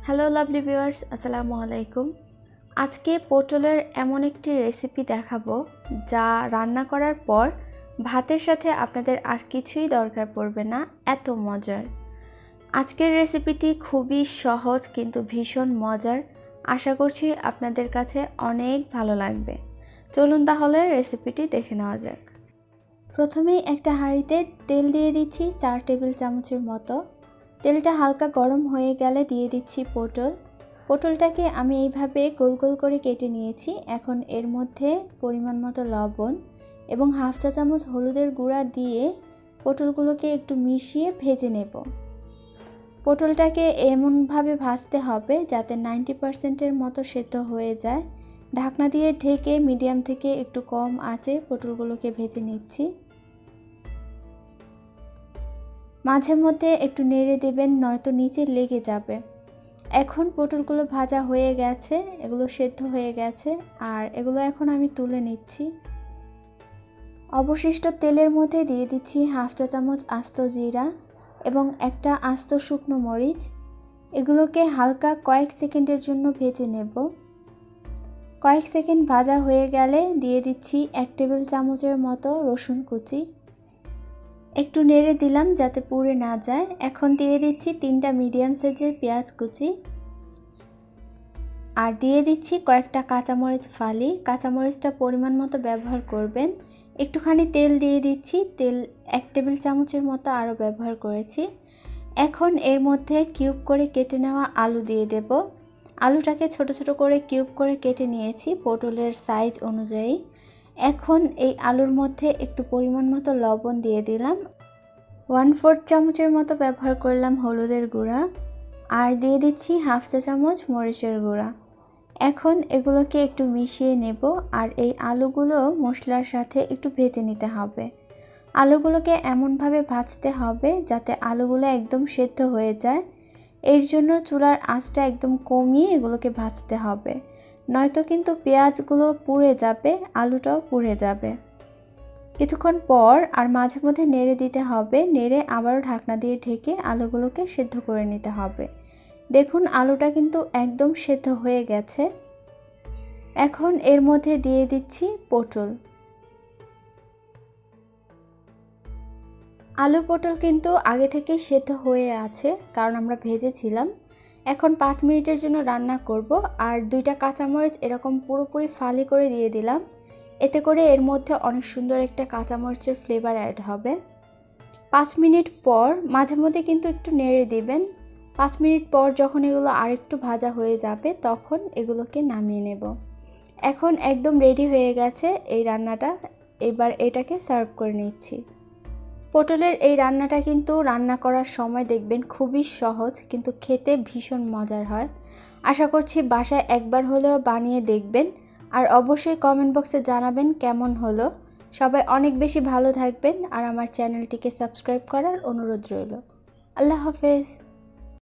Hello lovely viewers, আসসালামু আলাইকুম। আজকে পটলের এমন একটি রেসিপি দেখাবো যা রান্না করার পর ভাতের সাথে আপনাদের আর কিছুই দরকার পড়বে না, এত মজার। আজকের রেসিপিটি খুবই সহজ কিন্তু ভীষণ মজার। আশা করছি আপনাদের কাছে অনেক ভালো লাগবে। চলুন তাহলে রেসিপিটি দেখে নেওয়া যাক। প্রথমেই একটা হাঁড়িতে তেল দিয়ে দিচ্ছি 4 টেবিল চামচের মতো। তেলটা হালকা গরম হয়ে গেলে দিয়ে দিচ্ছি পটলটাকে আমি এইভাবে গোল গোল করে কেটে নিয়েছি। এখন এর মধ্যে পরিমাণ মতো লবণ এবং হাফ চা চামচ হলুদের গুঁড়া দিয়ে পটলগুলোকে একটু মিশিয়ে ভেজে নেব। পটলটাকে এমনভাবে ভাজতে হবে যাতে 90%-এর মতো সেদ্ধ হয়ে যায়। ঢাকনা দিয়ে ঢেকে মিডিয়াম থেকে একটু কম আঁচে পটলগুলোকে ভেজে নিচ্ছি। মাঝে মধ্যে একটু নেড়ে দেবেন, নয়তো নিচে লেগে যাবে। এখন পটলগুলো ভাজা হয়ে গেছে, এগুলো সেদ্ধ হয়ে গেছে, আর এগুলো এখন আমি তুলে নিচ্ছি। অবশিষ্ট তেলের মধ্যে দিয়ে দিচ্ছি হাফ চা চামচ আস্ত জিরা এবং একটা আস্ত শুকনো মরিচ। এগুলোকে হালকা কয়েক সেকেন্ডের জন্য ভেজে নেব। কয়েক সেকেন্ড ভাজা হয়ে গেলে দিয়ে দিচ্ছি 1 টেবিল চামচের মতো রসুন কুচি। একটু নেড়ে দিলাম যাতে পুড়ে না যায়। এখন দিয়ে দিচ্ছি 3টা মিডিয়াম সাইজের পেঁয়াজ কুচি আর দিয়ে দিচ্ছি কয়েকটা কাঁচামরিচ ফালি। কাঁচামরিচটা পরিমাণ মতো ব্যবহার করবেন। একটুখানি তেল দিয়ে দিচ্ছি, তেল 1 টেবিল চামচের মতো আরও ব্যবহার করেছি। এখন এর মধ্যে কিউব করে কেটে নেওয়া আলু দিয়ে দেব। আলুটাকে ছোট ছোট করে কিউব করে কেটে নিয়েছি পটলের সাইজ অনুযায়ী। এখন এই আলুর মধ্যে একটু পরিমাণ মতো লবণ দিয়ে দিলাম। 1/4 চামচের মতো ব্যবহার করলাম হলুদের গুঁড়া আর দিয়ে দিচ্ছি হাফ চা চামচ মরিচের গুঁড়া। এখন এগুলোকে একটু মিশিয়ে নেব আর এই আলুগুলো মশলার সাথে একটু ভেজে নিতে হবে। আলুগুলোকে এমনভাবে ভাজতে হবে যাতে আলুগুলো একদম সেদ্ধ হয়ে যায়। এর জন্য চুলার আঁচটা একদম কমিয়ে এগুলোকে ভাজতে হবে, নয়তো কিন্তু পেঁয়াজগুলো পুড়ে যাবে, আলুটাও পুড়ে যাবে। কিছুক্ষণ পর আর মাঝে মধ্যে নেড়ে দিতে হবে, নেড়ে আবারও ঢাকনা দিয়ে ঢেকে আলুগুলোকে সেদ্ধ করে নিতে হবে। দেখুন আলুটা কিন্তু একদম সেদ্ধ হয়ে গেছে। এখন এর মধ্যে দিয়ে দিচ্ছি পটল। আলু পটল কিন্তু আগে থেকে সেদ্ধ হয়ে আছে, কারণ আমরা ভেজেছিলাম। এখন 5 মিনিটের জন্য রান্না করব আর 2টা কাঁচামরিচ এরকম পুরোপুরি ফালি করে দিয়ে দিলাম। এতে করে এর মধ্যে অনেক সুন্দর একটা কাঁচামরিচের ফ্লেভার অ্যাড হবে। 5 মিনিট পর মাঝে মধ্যে কিন্তু একটু নেড়ে দিবেন। 5 মিনিট পর যখন এগুলো আরেকটু ভাজা হয়ে যাবে তখন এগুলোকে নামিয়ে নেব। এখন একদম রেডি হয়ে গেছে এই রান্নাটা। এবার এটাকে সার্ভ করে নিচ্ছি। পটলের এই রান্নাটা কিন্তু রান্না করার সময় দেখবেন খুবই সহজ, কিন্তু খেতে ভীষণ মজার হয়। আশা করছি বাসায় একবার হলেও বানিয়ে দেখবেন আর অবশ্যই কমেন্ট বক্সে জানাবেন কেমন হলো। সবাই অনেক বেশি ভালো থাকবেন আর আমার চ্যানেলটিকে সাবস্ক্রাইব করার অনুরোধ রইল। আল্লাহ হাফেজ।